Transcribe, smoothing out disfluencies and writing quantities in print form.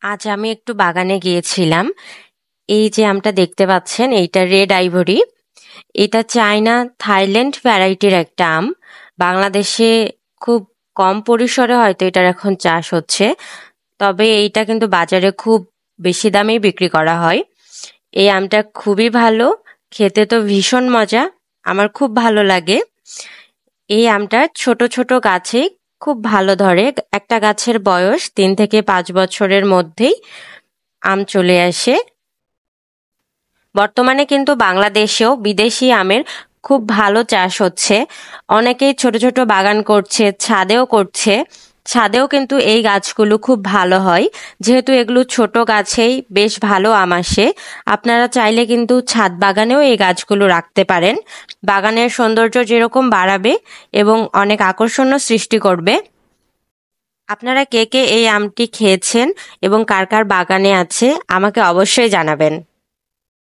আজ আমি একটু বাগানে গিয়েছিলাম। এই যে আমটা দেখতে পাচ্ছেন, এইটা রেড আইভরি। এটা চায়না থাইল্যান্ড ভ্যারাইটির একটা আম। বাংলাদেশে খুব কম পরিসরে হয়তো এটার এখন চাষ হচ্ছে, তবে এইটা কিন্তু বাজারে খুব বেশি দামেই বিক্রি করা হয়। এই আমটা খুবই ভালো, খেতে তো ভীষণ মজা, আমার খুব ভালো লাগে। এই আমটা ছোট ছোট গাছেই খুব ভালো ধরে। একটা গাছের বয়স 3 থেকে 5 বছরের মধ্যেই আম চলে আসে। বর্তমানে কিন্তু বাংলাদেশেও বিদেশি আমের খুব ভালো চাষ হচ্ছে। অনেকেই ছোট ছোট বাগান করছে, ছাদেও করছে। ছাদেও কিন্তু এই গাছগুলো খুব ভালো হয়, যেহেতু এগুলো ছোট গাছেই বেশ ভালো আম আসে। আপনারা চাইলে কিন্তু ছাদ বাগানেও এই গাছগুলো রাখতে পারেন। বাগানের সৌন্দর্য যেরকম বাড়াবে এবং অনেক আকর্ষণীয় সৃষ্টি করবে। আপনারা কে কে এই আমটি খেয়েছেন এবং কার কার বাগানে আছে আমাকে অবশ্যই জানাবেন।